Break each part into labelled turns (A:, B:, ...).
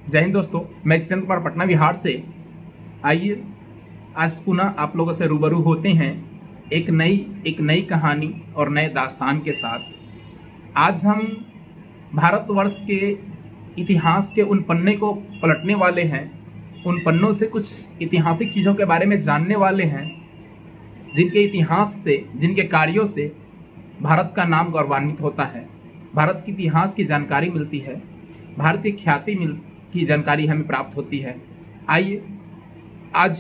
A: जय हिंद दोस्तों, मैं जितेंद्र कुमार पटना बिहार से। आइए आज पुनः आप लोगों से रूबरू होते हैं एक नई कहानी और नए दास्तान के साथ। आज हम भारतवर्ष के इतिहास के उन पन्ने को पलटने वाले हैं, उन पन्नों से कुछ ऐतिहासिक चीज़ों के बारे में जानने वाले हैं जिनके इतिहास से, जिनके कार्यों से भारत का नाम गौरवान्वित होता है, भारत के इतिहास की जानकारी मिलती है, भारत की ख्याति की जानकारी हमें प्राप्त होती है। आइए आज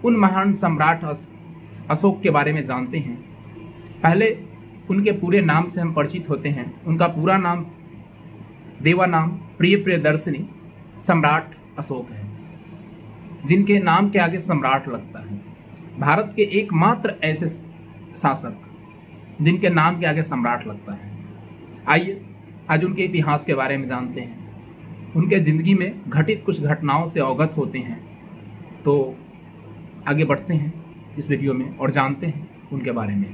A: उन महान सम्राट अशोक के बारे में जानते हैं। पहले उनके पूरे नाम से हम परिचित होते हैं। उनका पूरा नाम देवानाम प्रियदर्शनी सम्राट अशोक है, जिनके नाम के आगे सम्राट लगता है। भारत के एकमात्र ऐसे शासक जिनके नाम के आगे सम्राट लगता है। आइए आज उनके इतिहास के बारे में जानते हैं, उनके ज़िंदगी में घटित कुछ घटनाओं से अवगत होते हैं। तो आगे बढ़ते हैं इस वीडियो में और जानते हैं उनके बारे में।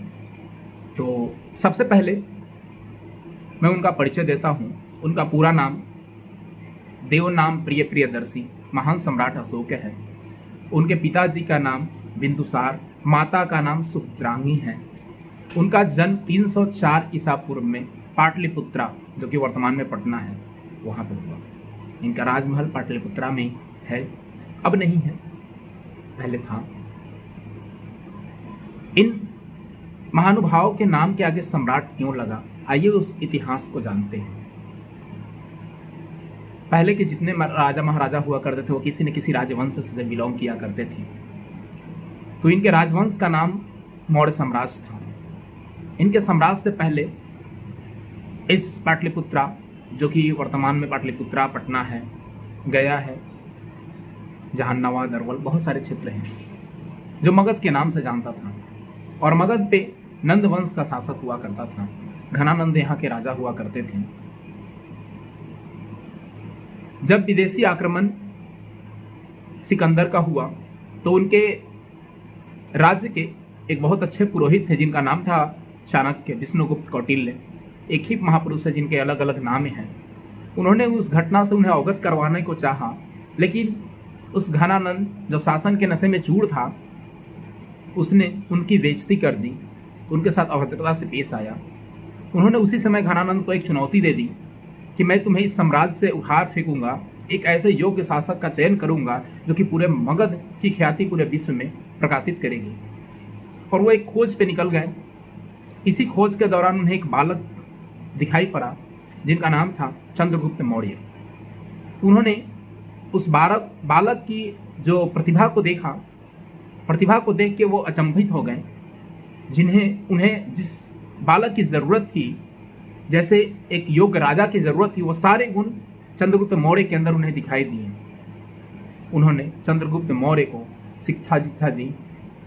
A: तो सबसे पहले मैं उनका परिचय देता हूँ। उनका पूरा नाम देवनाम प्रियदर्शी महान सम्राट अशोक है। उनके पिताजी का नाम बिंदुसार, माता का नाम सुभद्रांगी है। उनका जन्म 304 ईसा पूर्व में पाटलिपुत्रा, जो कि वर्तमान में पटना है, वहाँ पर हुआ। इनका राजमहल पाटलिपुत्रा में है, अब नहीं है, पहले था। इन महानुभावों के नाम के आगे सम्राट क्यों लगा, आइए उस इतिहास को जानते हैं। पहले के जितने राजा महाराजा हुआ करते थे वो किसी न किसी राजवंश से बिलोंग किया करते थे। तो इनके राजवंश का नाम मौर्य साम्राज्य था। इनके साम्राज्य से पहले इस पाटलिपुत्रा, जो कि वर्तमान में पाटलिपुत्रा पटना है, गया है, जहानाबाद, अरवल, बहुत सारे क्षेत्र हैं, जो मगध के नाम से जानता था। और मगध पे नंद वंश का शासक हुआ करता था। घनानंद यहाँ के राजा हुआ करते थे। जब विदेशी आक्रमण सिकंदर का हुआ तो उनके राज्य के एक बहुत अच्छे पुरोहित थे जिनका नाम था चाणक्य, विष्णुगुप्त कौटिल्य। एक ही महापुरुष है जिनके अलग अलग नाम हैं। उन्होंने उस घटना से उन्हें अवगत करवाने को चाहा, लेकिन उस घनानंद, जो शासन के नशे में चूर था, उसने उनकी बेइज्जती कर दी, उनके साथ अभद्रता से पेश आया। उन्होंने उसी समय घनानंद को एक चुनौती दे दी कि मैं तुम्हें इस साम्राज्य से उखाड़ फेंकूंगा, एक ऐसे योग्य शासक का चयन करूंगा जो कि पूरे मगध की ख्याति पूरे विश्व में प्रकाशित करेगी। और वो एक खोज पे निकल गए। इसी खोज के दौरान उन्हें एक बालक दिखाई पड़ा जिनका नाम था चंद्रगुप्त मौर्य। उन्होंने उस बालक की जो प्रतिभा को देख के वो अचंभित हो गए। उन्हें जिस बालक की ज़रूरत थी, जैसे एक योग्य राजा की ज़रूरत थी, वो सारे गुण चंद्रगुप्त मौर्य के अंदर उन्हें दिखाई दिए। उन्होंने चंद्रगुप्त मौर्य को शिक्षा दी,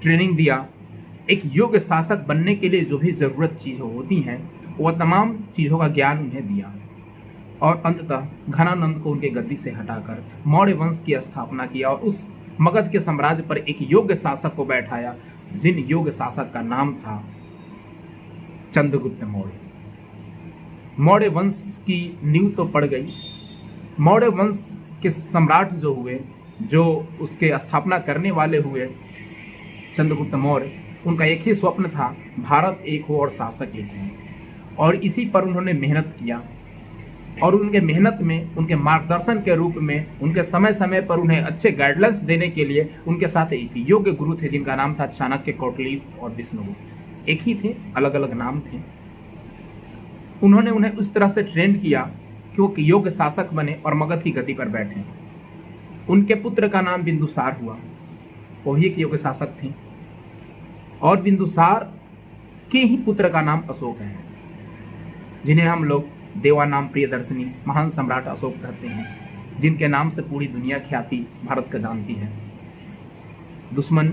A: ट्रेनिंग दिया। एक योग्य शासक बनने के लिए जो भी ज़रूरत चीज़ें होती हैं, वह तमाम चीज़ों का ज्ञान उन्हें दिया। और अंततः घनानंद को उनके गद्दी से हटाकर मौर्य वंश की स्थापना किया और उस मगध के साम्राज्य पर एक योग्य शासक को बैठाया, जिन योग्य शासक का नाम था चंद्रगुप्त मौर्य। मौर्य वंश की नींव तो पड़ गई। मौर्य वंश के सम्राट जो हुए, जो उसके स्थापना करने वाले हुए चंद्रगुप्त मौर्य, उनका एक ही स्वप्न था, भारत एक हो और शासक एक हो। और इसी पर उन्होंने मेहनत किया। और उनके मेहनत में, उनके मार्गदर्शन के रूप में, उनके समय समय पर उन्हें अच्छे गाइडलाइंस देने के लिए उनके साथ एक योग्य गुरु थे जिनका नाम था चाणक्य, कौटिल्य और विष्णुगुप्त। एक ही थे, अलग अलग नाम थे। उन्होंने उन्हें उस तरह से ट्रेन किया कि वो योग्य शासक बने और मगध की गद्दी पर बैठे। उनके पुत्र का नाम बिंदुसार हुआ, वो भी एक योग्य शासक थे। और बिंदुसार के ही पुत्र का नाम अशोक है, जिन्हें हम लोग देवानाम प्रियदर्शनी महान सम्राट अशोक कहते हैं, जिनके नाम से पूरी दुनिया ख्याति भारत का जानती है। दुश्मन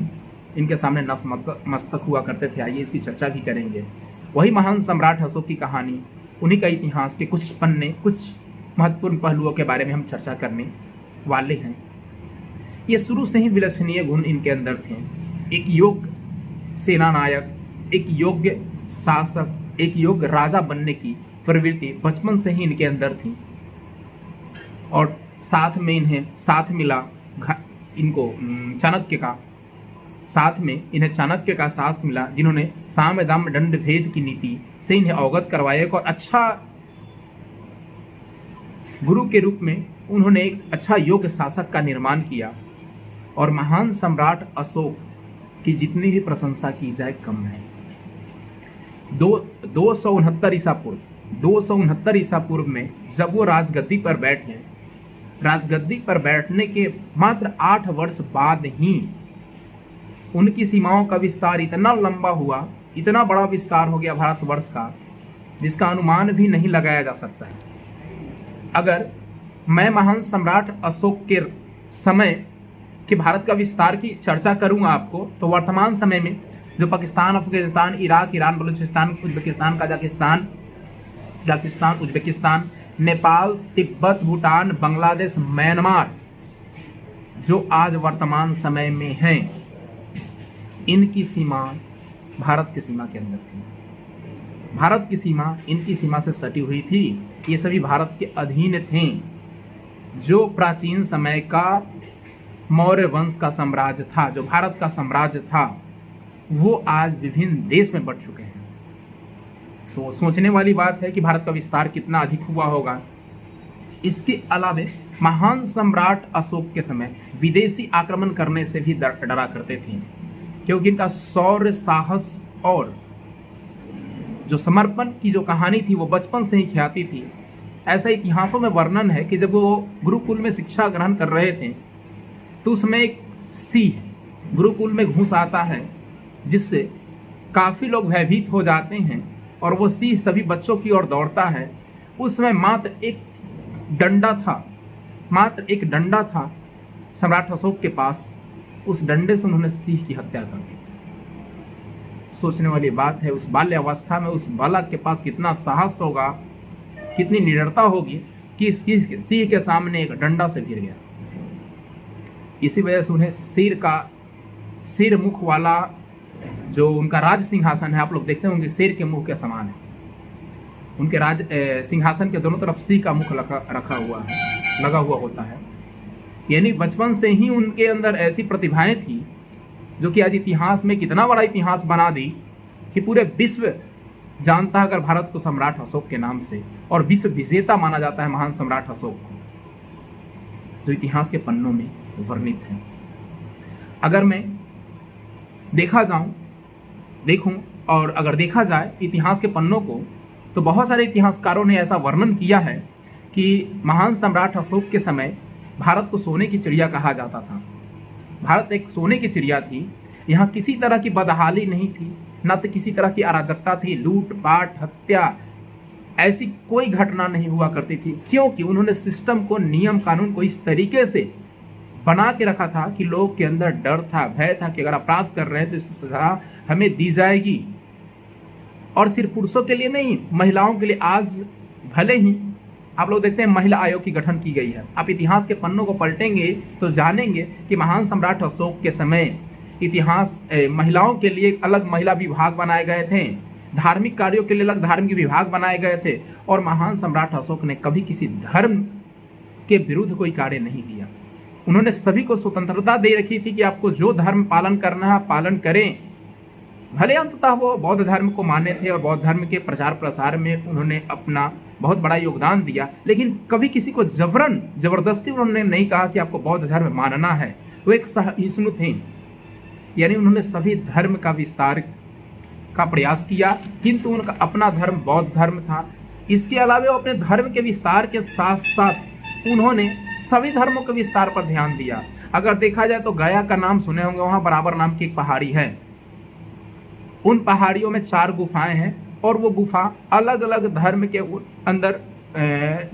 A: इनके सामने नतमस्तक हुआ करते थे। आइए इसकी चर्चा भी करेंगे। वही महान सम्राट अशोक की कहानी, उन्हीं का इतिहास के कुछ पन्ने, कुछ महत्वपूर्ण पहलुओं के बारे में हम चर्चा करने वाले हैं। ये शुरू से ही विलक्षणीय गुण इनके अंदर थे। एक योग्य सेना नायक, एक योग्य शासक, एक योग्य राजा बनने की प्रवृत्ति बचपन से ही इनके अंदर थी। और साथ में इन्हें साथ मिला इनको चाणक्य का साथ में इन्हें चाणक्य का साथ मिला, जिन्होंने साम दाम दंड भेद की नीति से इन्हें अवगत करवाया और अच्छा गुरु के रूप में उन्होंने एक अच्छा योग्य शासक का निर्माण किया। और महान सम्राट अशोक की जितनी भी प्रशंसा की जाए कम है। 269 ईसा पूर्व में जब वो राजगद्दी पर बैठे, राजगद्दी पर बैठने के मात्र 8 वर्ष बाद ही उनकी सीमाओं का विस्तार इतना लंबा हुआ, इतना बड़ा विस्तार हो गया भारतवर्ष का, जिसका अनुमान भी नहीं लगाया जा सकता है। अगर मैं महान सम्राट अशोक के समय के भारत का विस्तार की चर्चा करूंगा आपको, तो वर्तमान समय में जो Pakistan, Afghanistan, Iraq, Iran, Balochistan, Uzbekistan, Kazakhstan, Uzbekistan, Nepal, Tibet, Bhutan, Bangladesh, Myanmar जो आज वर्तमान समय में हैं, इनकी सीमा भारत की सीमा के अंदर थी। भारत की सीमा इनकी सीमा से सटी हुई थी। ये सभी भारत के अधीन थे। जो प्राचीन समय का मौर्य वंश का साम्राज्य था, जो भारत का साम्राज्य था, वो आज विभिन्न देश में बढ़ चुके हैं। तो सोचने वाली बात है कि भारत का विस्तार कितना अधिक हुआ होगा। इसके अलावा महान सम्राट अशोक के समय विदेशी आक्रमण करने से भी डरा करते थे, क्योंकि इनका शौर्य, साहस और जो समर्पण की जो कहानी थी वो बचपन से ही ख्याति थी। ऐसा इतिहासों में वर्णन है कि जब वो गुरुकुल में शिक्षा ग्रहण कर रहे थे, तो उसमें एक सिंह गुरुकुल में घुस आता है, जिससे काफ़ी लोग भयभीत हो जाते हैं और वो सिंह सभी बच्चों की ओर दौड़ता है। उस समय मात्र एक डंडा था सम्राट अशोक के पास। उस डंडे से उन्होंने सिंह की हत्या कर दी। सोचने वाली बात है, उस बाल्यावस्था में उस बालक के पास कितना साहस होगा, कितनी निडरता होगी कि सिंह के सामने एक डंडा से गिर गया। इसी वजह से उन्हें सिर मुख वाला जो उनका राज सिंहासन है, आप लोग देखते होंगे शेर के मुख के समान है। उनके राज सिंहासन के दोनों तरफ सिंह का मुख लगा हुआ होता है। यानी बचपन से ही उनके अंदर ऐसी प्रतिभाएं थी जो कि आज इतिहास में कितना बड़ा इतिहास बना दी कि पूरे विश्व जानता है अगर भारत को सम्राट अशोक के नाम से, और विश्व विजेता माना जाता है महान सम्राट अशोक को, जो इतिहास के पन्नों में वर्णित है। अगर मैं देखूं और अगर देखा जाए इतिहास के पन्नों को, तो बहुत सारे इतिहासकारों ने ऐसा वर्णन किया है कि महान सम्राट अशोक के समय भारत को सोने की चिड़िया कहा जाता था। भारत एक सोने की चिड़िया थी। यहाँ किसी तरह की बदहाली नहीं थी, न तो किसी तरह की अराजकता थी, लूट पाट, हत्या, ऐसी कोई घटना नहीं हुआ करती थी, क्योंकि उन्होंने सिस्टम को, नियम कानून को इस तरीके से बना के रखा था कि लोग के अंदर डर था, भय था कि अगर अपराध कर रहे हैं तो इसकी सजा हमें दी जाएगी। और सिर्फ पुरुषों के लिए नहीं, महिलाओं के लिए आज भले ही आप लोग देखते हैं महिला आयोग की गठन की गई है। आप इतिहास के पन्नों को पलटेंगे तो जानेंगे कि महान सम्राट अशोक के समय महिलाओं के लिए अलग महिला विभाग बनाए गए थे, धार्मिक कार्यों के लिए अलग धार्मिक विभाग बनाए गए थे। और महान सम्राट अशोक ने कभी किसी धर्म के विरुद्ध कोई कार्य नहीं किया। उन्होंने सभी को स्वतंत्रता दे रखी थी कि आपको जो धर्म पालन करना है पालन करें। भले अंततः वो बौद्ध धर्म को माने थे और बौद्ध धर्म के प्रचार प्रसार में उन्होंने अपना बहुत बड़ा योगदान दिया, लेकिन कभी किसी को जबरदस्ती उन्होंने नहीं कहा कि आपको बौद्ध धर्म मानना है। वो एक सहिष्णु थे, यानी उन्होंने सभी धर्म का विस्तार का प्रयास किया, किंतु उनका अपना धर्म बौद्ध धर्म था। इसके अलावा वो अपने धर्म के विस्तार के साथ साथ उन्होंने सभी धर्मों के विस्तार पर ध्यान दिया। अगर देखा जाए तो गया का नाम सुने होंगे, वहाँ बराबर नाम की एक पहाड़ी है। उन पहाड़ियों में 4 गुफाएं हैं और वो गुफा अलग अलग धर्म के अंदर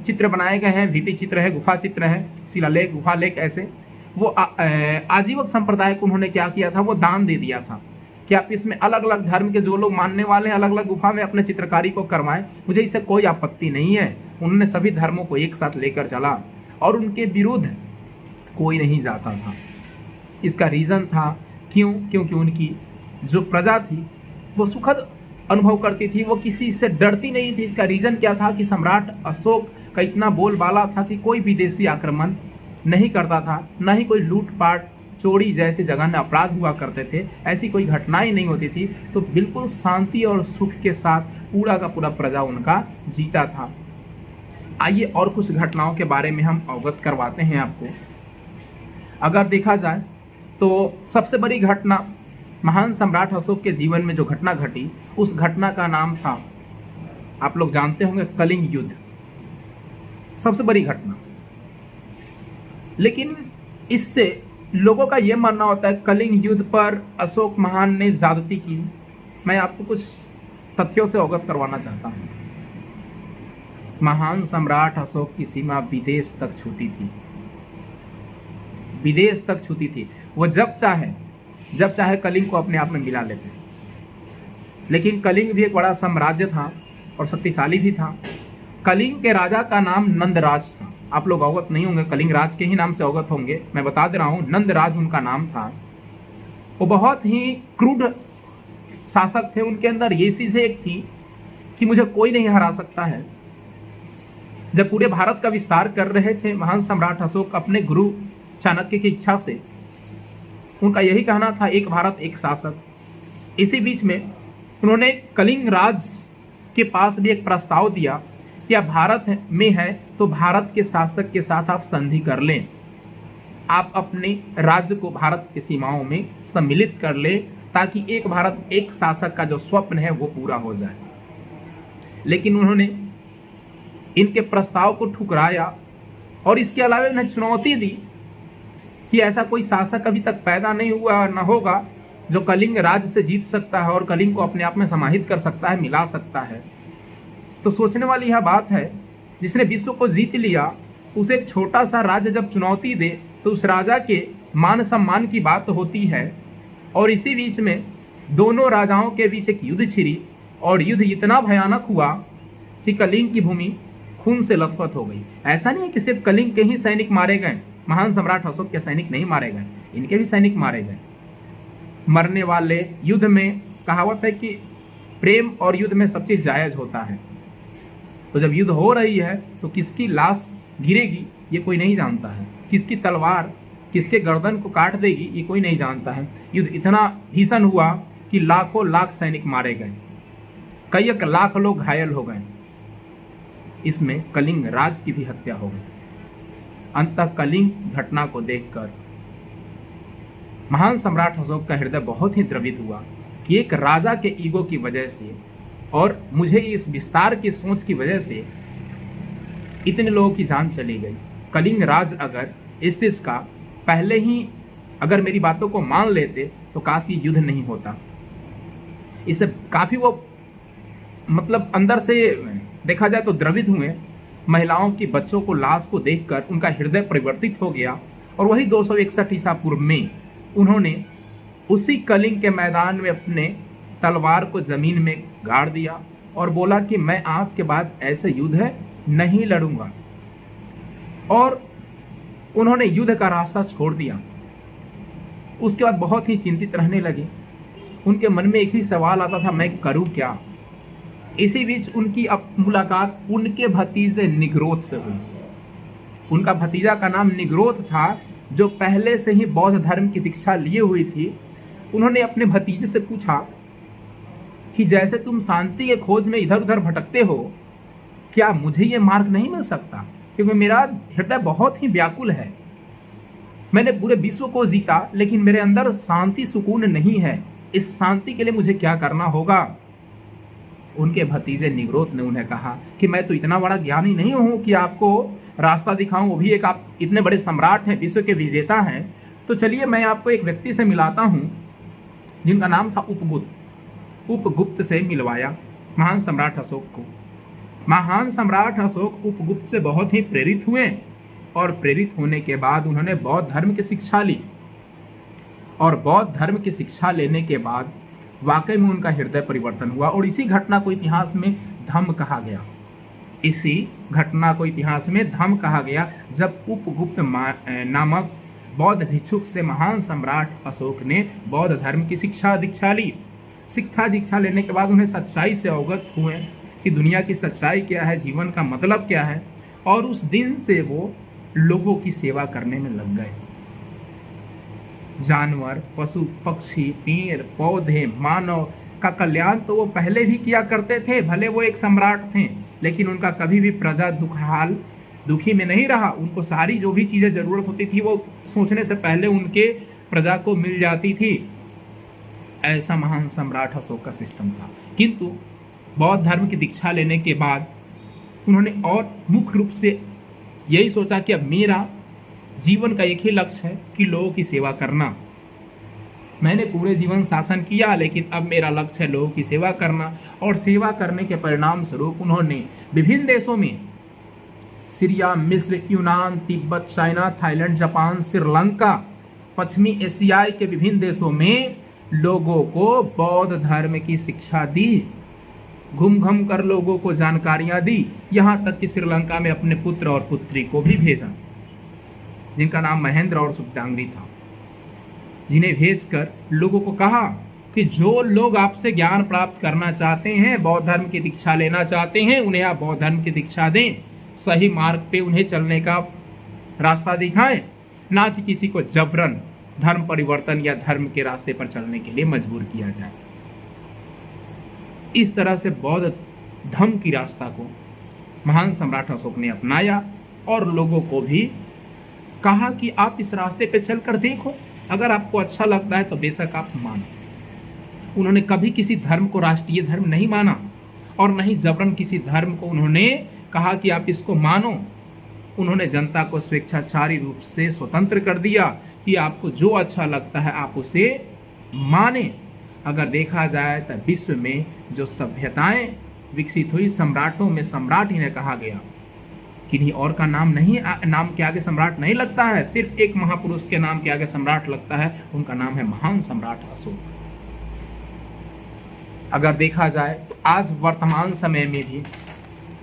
A: चित्र बनाए गए हैं। भित्ति चित्र है, गुफा चित्र है, शिलालेख, गुफा लेख, ऐसे। वो आजीवक संप्रदाय को उन्होंने क्या किया था, वो दान दे दिया था कि आप इसमें अलग अलग धर्म के जो लोग मानने वाले हैं अलग अलग गुफा में अपने चित्रकारी को करवाएं, मुझे इससे कोई आपत्ति नहीं है। उन्होंने सभी धर्मों को एक साथ लेकर चला और उनके विरुद्ध कोई नहीं जाता था। इसका रीज़न था क्योंकि उनकी जो प्रजा थी वो सुखद अनुभव करती थी, वो किसी से डरती नहीं थी। इसका रीज़न क्या था कि सम्राट अशोक का इतना बोलबाला था कि कोई विदेशी आक्रमण नहीं करता था, न ही कोई लूटपाट चोरी जैसे जघन्य अपराध हुआ करते थे, ऐसी कोई घटनाएं नहीं होती थी। तो बिल्कुल शांति और सुख के साथ पूरा का पूरा प्रजा उनका जीता था। आइए और कुछ घटनाओं के बारे में हम अवगत करवाते हैं आपको। अगर देखा जाए तो सबसे बड़ी घटना महान सम्राट अशोक के जीवन में जो घटना घटी, उस घटना का नाम था, आप लोग जानते होंगे, कलिंग युद्ध। सबसे बड़ी घटना। लेकिन इससे लोगों का यह मानना होता है कलिंग युद्ध पर अशोक महान ने ज्यादती की। मैं आपको कुछ तथ्यों से अवगत करवाना चाहता हूं। महान सम्राट अशोक की सीमा विदेश तक छूती थी, विदेश तक छूती थी। वो जब चाहे कलिंग को अपने आप में मिला लेते। लेकिन कलिंग भी एक बड़ा साम्राज्य था और शक्तिशाली भी था। कलिंग के राजा का नाम नंदराज था। आप लोग अवगत नहीं होंगे, कलिंग राज के ही नाम से अवगत होंगे, मैं बता दे रहा हूं, नंदराज उनका नाम था। वो बहुत ही क्रूर शासक थे। उनके अंदर ये चीजें एक थी कि मुझे कोई नहीं हरा सकता है। जब पूरे भारत का विस्तार कर रहे थे महान सम्राट अशोक अपने गुरु चाणक्य की इच्छा से, उनका यही कहना था, एक भारत एक शासक। इसी बीच में उन्होंने कलिंग राज के पास भी एक प्रस्ताव दिया कि आप भारत में है तो भारत के शासक के साथ आप संधि कर लें, आप अपने राज्य को भारत की सीमाओं में सम्मिलित कर लें, ताकि एक भारत एक शासक का जो स्वप्न है वो पूरा हो जाए। लेकिन उन्होंने इनके प्रस्ताव को ठुकराया और इसके अलावा उन्हें चुनौती दी कि ऐसा कोई शासक अभी तक पैदा नहीं हुआ और न होगा जो कलिंग राज्य से जीत सकता है और कलिंग को अपने आप में समाहित कर सकता है, मिला सकता है। तो सोचने वाली यह बात है, जिसने विश्व को जीत लिया उसे एक छोटा सा राज्य जब चुनौती दे तो उस राजा के मान सम्मान की बात होती है। और इसी बीच में दोनों राजाओं के बीच एक युद्ध छिड़ी और युद्ध इतना भयानक हुआ कि कलिंग की भूमि खून से लथपथ हो गई। ऐसा नहीं है कि सिर्फ कलिंग के ही सैनिक मारे गए, महान सम्राट अशोक के सैनिक नहीं मारे गए, इनके भी सैनिक मारे गए। मरने वाले युद्ध में कहावत है कि प्रेम और युद्ध में सब चीज जायज होता है। तो जब युद्ध हो रही है तो किसकी लाश गिरेगी ये कोई नहीं जानता है, किसकी तलवार किसके गर्दन को काट देगी ये कोई नहीं जानता है। युद्ध इतना भीषण हुआ कि लाखों लाख सैनिक मारे गए, कई एक लाख लोग घायल हो गए। इसमें कलिंग राज की भी हत्या हो गई। अंततः कलिंग घटना को देखकर महान सम्राट अशोक का हृदय बहुत ही द्रवित हुआ कि एक राजा के ईगो की वजह से और मुझे इस विस्तार की सोच की वजह से इतने लोगों की जान चली गई। कलिंग राज अगर इस चीज का पहले ही अगर मेरी बातों को मान लेते तो काश ये युद्ध नहीं होता। इससे काफी वो मतलब अंदर से देखा जाए तो द्रवित हुए। महिलाओं की, बच्चों को, लाश को देखकर उनका हृदय परिवर्तित हो गया और वही 261 ईसा पूर्व में उन्होंने उसी कलिंग के मैदान में अपने तलवार को जमीन में गाड़ दिया और बोला कि मैं आज के बाद ऐसे युद्ध नहीं लड़ूंगा। और उन्होंने युद्ध का रास्ता छोड़ दिया। उसके बाद बहुत ही चिंतित रहने लगे। उनके मन में एक ही सवाल आता था, मैं करूं क्या। इसी बीच उनकी मुलाकात उनके भतीजे निग्रोध से हुई। उनका भतीजा का नाम निग्रोध था, जो पहले से ही बौद्ध धर्म की दीक्षा लिए हुई थी। उन्होंने अपने भतीजे से पूछा कि जैसे तुम शांति के खोज में इधर उधर भटकते हो, क्या मुझे ये मार्ग नहीं मिल सकता, क्योंकि मेरा हृदय बहुत ही व्याकुल है। मैंने पूरे विश्व को जीता लेकिन मेरे अंदर शांति सुकून नहीं है। इस शांति के लिए मुझे क्या करना होगा। उनके भतीजे निग्रोध ने उन्हें कहा कि मैं तो इतना बड़ा ज्ञानी नहीं हूं कि आपको रास्ता दिखाऊं, वो भी एक आप इतने बड़े सम्राट हैं, विश्व के विजेता हैं। तो चलिए मैं आपको एक व्यक्ति से मिलाता हूं जिनका नाम था उपगुप्त। उपगुप्त से मिलवाया महान सम्राट अशोक को। महान सम्राट अशोक उपगुप्त से बहुत ही प्रेरित हुए और प्रेरित होने के बाद उन्होंने बौद्ध धर्म की शिक्षा ली। और बौद्ध धर्म की शिक्षा लेने के बाद वाकई में उनका हृदय परिवर्तन हुआ और इसी घटना को इतिहास में धम्म कहा गया। इसी घटना को इतिहास में धम्म कहा गया जब उपगुप्त नामक बौद्ध भिक्षुक से महान सम्राट अशोक ने बौद्ध धर्म की शिक्षा दीक्षा ली। शिक्षा दीक्षा लेने के बाद उन्हें सच्चाई से अवगत हुए कि दुनिया की सच्चाई क्या है, जीवन का मतलब क्या है। और उस दिन से वो लोगों की सेवा करने में लग गए। जानवर, पशु, पक्षी, पेड़ पौधे, मानव का कल्याण तो वो पहले भी किया करते थे। भले वो एक सम्राट थे, लेकिन उनका कभी भी प्रजा दुखी में नहीं रहा। उनको सारी जो भी चीज़ें ज़रूरत होती थी वो सोचने से पहले उनके प्रजा को मिल जाती थी। ऐसा महान सम्राट अशोक का सिस्टम था। किंतु बौद्ध धर्म की दीक्षा लेने के बाद उन्होंने और मुख्य रूप से यही सोचा कि अब मेरा जीवन का एक ही लक्ष्य है कि लोगों की सेवा करना। मैंने पूरे जीवन शासन किया, लेकिन अब मेरा लक्ष्य है लोगों की सेवा करना। और सेवा करने के परिणाम स्वरूप उन्होंने विभिन्न देशों में, सीरिया, मिस्र, यूनान, Tibet, China, Thailand, Japan, Sri Lanka, पश्चिमी एशियाई के विभिन्न देशों में लोगों को बौद्ध धर्म की शिक्षा दी। घूम घूम कर लोगों को जानकारियां दी। यहाँ तक कि श्रीलंका में अपने पुत्र और पुत्री को भी भेजा, जिनका नाम महेंद्र और सुप्तांगी था, जिन्हें भेजकर लोगों को कहा कि जो लोग आपसे ज्ञान प्राप्त करना चाहते हैं, बौद्ध धर्म की दीक्षा लेना चाहते हैं, उन्हें आप बौद्ध धर्म की दीक्षा दें। सही मार्ग पे उन्हें चलने का रास्ता दिखाएं, ना कि किसी को जबरन धर्म परिवर्तन या धर्म के रास्ते पर चलने के लिए मजबूर किया जाए। इस तरह से बौद्ध धर्म की रास्ता को महान सम्राट अशोक ने अपनाया और लोगों को भी कहा कि आप इस रास्ते पे चलकर देखो, अगर आपको अच्छा लगता है तो बेशक आप मानो। उन्होंने कभी किसी धर्म को राष्ट्रीय धर्म नहीं माना और न ही जबरन किसी धर्म को उन्होंने कहा कि आप इसको मानो। उन्होंने जनता को स्वेच्छाचारी रूप से स्वतंत्र कर दिया कि आपको जो अच्छा लगता है आप उसे माने। अगर देखा जाए तो विश्व में जो सभ्यताएं विकसित हुई, सम्राटों में सम्राट इन्हें कहा गया। किन्हीं और का नाम के आगे सम्राट नहीं लगता है, सिर्फ एक महापुरुष के नाम के आगे सम्राट लगता है, उनका नाम है महान सम्राट अशोक। अगर देखा जाए तो आज वर्तमान समय में भी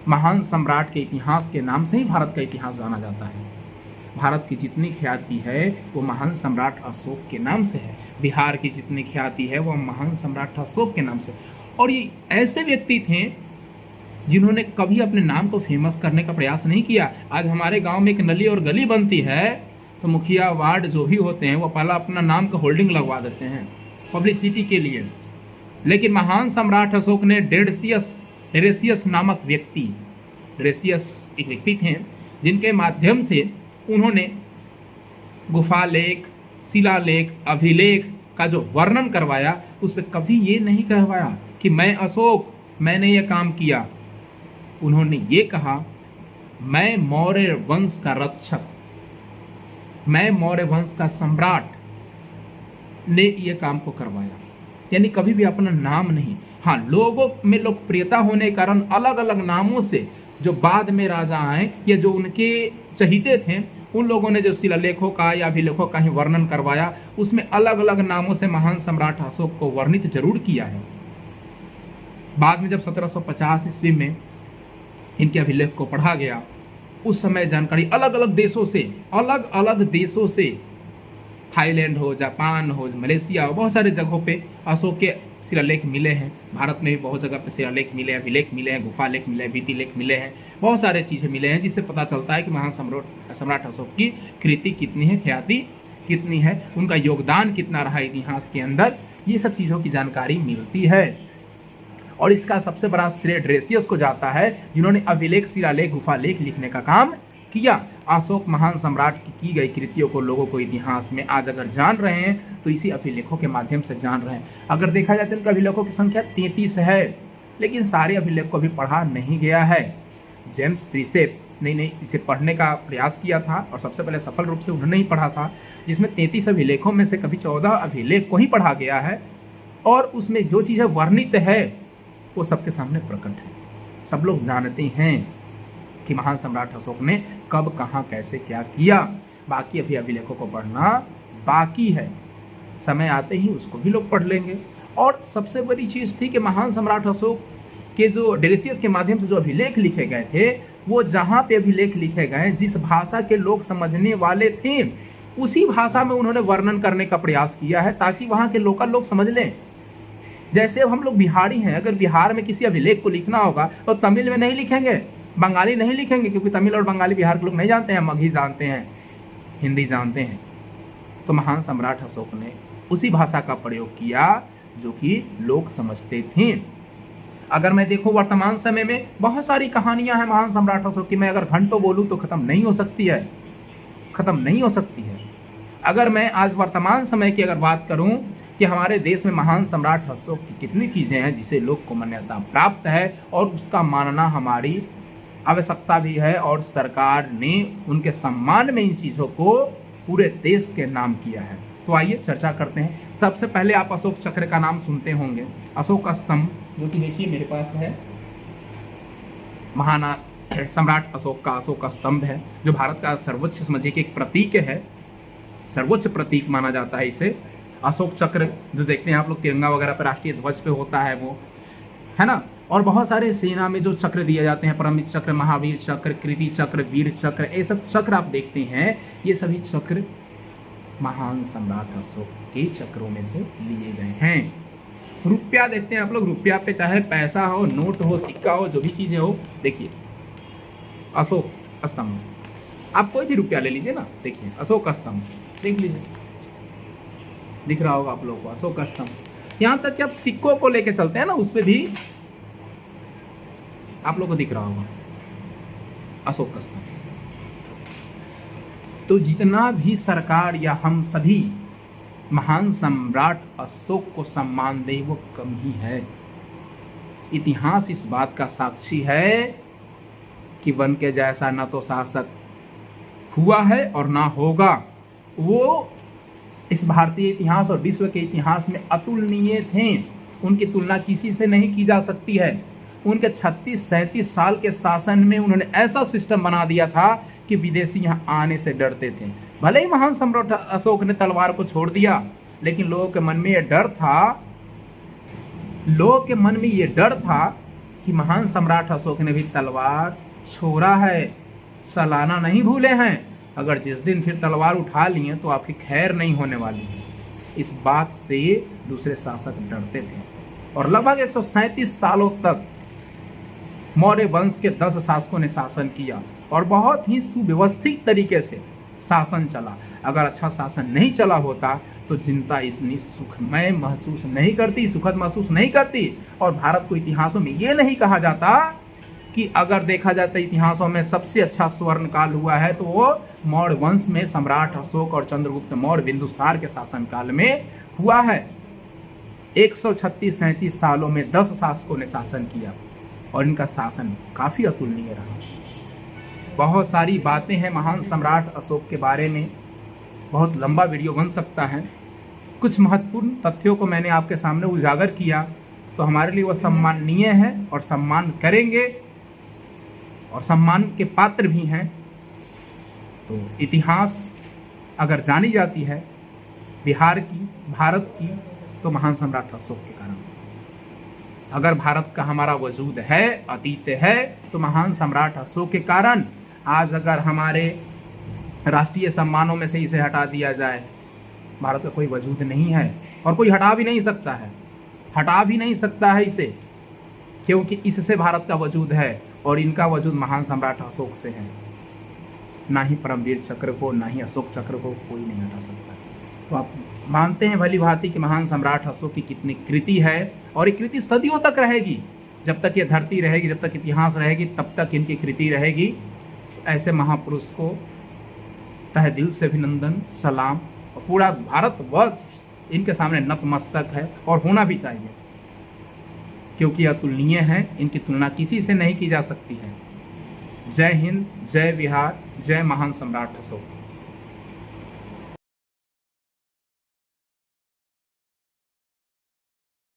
A: महान सम्राट के इतिहास के नाम से ही भारत का इतिहास जाना जाता है। भारत की जितनी ख्याति है वो महान सम्राट अशोक के नाम से है। बिहार की जितनी ख्याति है वो महान सम्राट अशोक के नाम से। और ये ऐसे व्यक्ति थे जिन्होंने कभी अपने नाम को फेमस करने का प्रयास नहीं किया। आज हमारे गांव में एक नली और गली बनती है तो मुखिया, वार्ड जो भी होते हैं वो पहला अपना नाम का होल्डिंग लगवा देते हैं पब्लिसिटी के लिए। लेकिन महान सम्राट अशोक ने ड्रेसियस नामक व्यक्ति, ड्रेसियस एक व्यक्ति थे जिनके माध्यम से उन्होंने गुफा लेख, शिलालेख, अभिलेख का जो वर्णन करवाया, उस पर कभी ये नहीं कहवाया कि मैं अशोक, मैंने ये काम किया। उन्होंने ये कहा, मैं मौर्य वंश का रक्षक, मैं मौर्य वंश का सम्राट ने ये काम को करवाया। यानी कभी भी अपना नाम नहीं। हाँ, लोगों में लोकप्रियता होने के कारण अलग अलग नामों से जो बाद में राजा आए या जो उनके चहीते थे, उन लोगों ने जो शिलालेखों का या अभिलेखों का ही वर्णन करवाया, उसमें अलग अलग नामों से महान सम्राट अशोक को वर्णित जरूर किया है। बाद में जब 1750 ईस्वी में इनके अभिलेख को पढ़ा गया, उस समय जानकारी अलग अलग देशों से थाईलैंड हो, जापान हो, मलेशिया हो, बहुत सारे जगहों पे अशोक के शिलालेख मिले हैं। भारत में भी बहुत जगह पे शिलालेख मिले हैं, अभिलेख मिले हैं, गुफा लेख मिले हैं, भित्ति लेख मिले हैं, बहुत सारे चीज़ें मिले हैं, जिससे पता चलता है कि महान सम्राट अशोक की कृति कितनी है, ख्याति कितनी है, उनका योगदान कितना रहा इतिहास के अंदर। ये सब चीज़ों की जानकारी मिलती है। और इसका सबसे बड़ा श्रेय ड्रेसियस को जाता है, जिन्होंने अभिलेख, शिलालेख, गुफा लेख लिखने का काम किया। अशोक महान सम्राट की गई कृतियों को लोगों को इतिहास में आज अगर जान रहे हैं तो इसी अभिलेखों के माध्यम से जान रहे हैं। अगर देखा जाए तो इनके अभिलेखों की संख्या 33 है, लेकिन सारे अभिलेख को अभी पढ़ा नहीं गया है। जेम्स प्रिसेप ने इसे पढ़ने का प्रयास किया था और सबसे पहले सफल रूप से उन्होंने ही पढ़ा था, जिसमें 33 अभिलेखों में से कभी 14 अभिलेख को ही पढ़ा गया है। और उसमें जो चीज़ें वर्णित है वो सबके सामने प्रकट है। सब लोग जानते हैं कि महान सम्राट अशोक ने कब, कहाँ, कैसे, क्या किया। बाकी अभी अभिलेखों को पढ़ना बाकी है, समय आते ही उसको भी लोग पढ़ लेंगे। और सबसे बड़ी चीज़ थी कि महान सम्राट अशोक के जो ड्रेसियस के माध्यम से जो अभिलेख लिखे गए थे, वो जहाँ पे अभिलेख लिखे गए, जिस भाषा के लोग समझने वाले थे, उसी भाषा में उन्होंने वर्णन करने का प्रयास किया है, ताकि वहाँ के लोकल लोग समझ लें। जैसे अब हम लोग बिहारी हैं, अगर बिहार में किसी अभिलेख को लिखना होगा तो तमिल में नहीं लिखेंगे, बंगाली नहीं लिखेंगे क्योंकि तमिल और बंगाली बिहार के लोग नहीं जानते हैं, मगही जानते हैं, हिंदी जानते हैं। तो महान सम्राट अशोक ने उसी भाषा का प्रयोग किया जो कि लोग समझते थे। अगर मैं देखूं वर्तमान समय में बहुत सारी कहानियां हैं महान सम्राट अशोक की, मैं अगर घंटों बोलूं तो खत्म नहीं हो सकती है, खत्म नहीं हो सकती है। अगर मैं आज वर्तमान समय की अगर बात करूं कि हमारे देश में महान सम्राट अशोक की कितनी चीज़ें हैं जिसे लोग को मान्यता प्राप्त है और उसका मानना हमारी आवश्यकता भी है, और सरकार ने उनके सम्मान में इन चीज़ों को पूरे देश के नाम किया है। तो आइए चर्चा करते हैं। सबसे पहले आप अशोक चक्र का नाम सुनते होंगे, अशोक स्तंभ, जो कि देखिए मेरे पास है, महान सम्राट अशोक का अशोक स्तंभ है, जो भारत का सर्वोच्च समझिए कि एक प्रतीक है, सर्वोच्च प्रतीक माना जाता है इसे। अशोक चक्र जो देखते हैं आप लोग तिरंगा वगैरह पर, राष्ट्रीय ध्वज पे होता है वो, है ना। और बहुत सारे सेना में जो चक्र दिए जाते हैं, परमवीर चक्र, महावीर चक्र, कीर्ति चक्र, वीर चक्र, ये सब चक्र आप देखते हैं, ये सभी चक्र महान सम्राट अशोक के चक्रों में से लिए गए हैं। रुपया देखते हैं आप लोग, रुपया पे चाहे पैसा हो, नोट हो, सिक्का हो, जो भी चीज़ें हो, देखिए अशोक स्तंभ, आप कोई भी रुपया ले लीजिए ना, देखिए अशोक स्तंभ देख लीजिए, दिख रहा होगा आप लोगों को अशोक स्तंभ। यहाँ तक कि आप सिक्कों को लेके चलते हैं ना, उस पर भी आप लोगों को दिख रहा होगा अशोक स्तंभ। तो जितना भी सरकार या हम सभी महान सम्राट अशोक को सम्मान दे वो कम ही है। इतिहास इस बात का साक्षी है कि वन के जैसा न तो शासक हुआ है और ना होगा। वो इस भारतीय इतिहास और विश्व के इतिहास में अतुलनीय थे, उनकी तुलना किसी से नहीं की जा सकती है। उनके 36-37 साल के शासन में उन्होंने ऐसा सिस्टम बना दिया था कि विदेशी यहाँ आने से डरते थे। भले ही महान सम्राट अशोक ने तलवार को छोड़ दिया, लेकिन लोगों के मन में ये डर था, लोगों के मन में ये डर था कि महान सम्राट अशोक ने भी तलवार छोड़ा है, चलाना नहीं भूले हैं। अगर जिस दिन फिर तलवार उठा लिए तो आपकी खैर नहीं होने वाली है। इस बात से दूसरे शासक डरते थे और लगभग 137 सालों तक मौर्य वंश के 10 शासकों ने शासन किया और बहुत ही सुव्यवस्थित तरीके से शासन चला। अगर अच्छा शासन नहीं चला होता तो जनता इतनी सुखमय महसूस नहीं करती, सुखद महसूस नहीं करती। और भारत को इतिहासों में ये नहीं कहा जाता कि अगर देखा जाता इतिहासों में सबसे अच्छा स्वर्ण काल हुआ है तो वो मौर्य वंश में सम्राट अशोक और चंद्रगुप्त मौर्य बिंदुसार के शासनकाल में हुआ है। 136-37 सालों में 10 शासकों ने शासन किया और इनका शासन काफ़ी अतुलनीय रहा। बहुत सारी बातें हैं महान सम्राट अशोक के बारे में, बहुत लंबा वीडियो बन सकता है। कुछ महत्वपूर्ण तथ्यों को मैंने आपके सामने उजागर किया तो हमारे लिए वह सम्माननीय है और सम्मान करेंगे और सम्मान के पात्र भी हैं। तो इतिहास अगर जानी जाती है बिहार की, भारत की, तो महान सम्राट अशोक के कारण। अगर भारत का हमारा वजूद है, अतीत है, तो महान सम्राट अशोक के कारण। आज अगर हमारे राष्ट्रीय सम्मानों में से इसे हटा दिया जाए, भारत का कोई वजूद नहीं है और कोई हटा भी नहीं सकता है, हटा भी नहीं सकता है इसे, क्योंकि इससे भारत का वजूद है और इनका वजूद महान सम्राट अशोक से है। ना ही परमवीर चक्र को, ना ही अशोक चक्र को कोई नहीं हटा सकता। तो आप मानते हैं भली भांति कि महान सम्राट अशोक की कितनी कृति है और ये कृति सदियों तक रहेगी। जब तक ये धरती रहेगी, जब तक इतिहास रहेगी, तब तक इनकी कृति रहेगी। तो ऐसे महापुरुष को तहे दिल से अभिनंदन, सलाम, और पूरा भारतवर्ष इनके सामने नतमस्तक है और होना भी चाहिए, क्योंकि अतुलनीय है, इनकी तुलना किसी से नहीं की जा सकती है। जय हिंद, जय बिहार, जय महान सम्राट अशोक।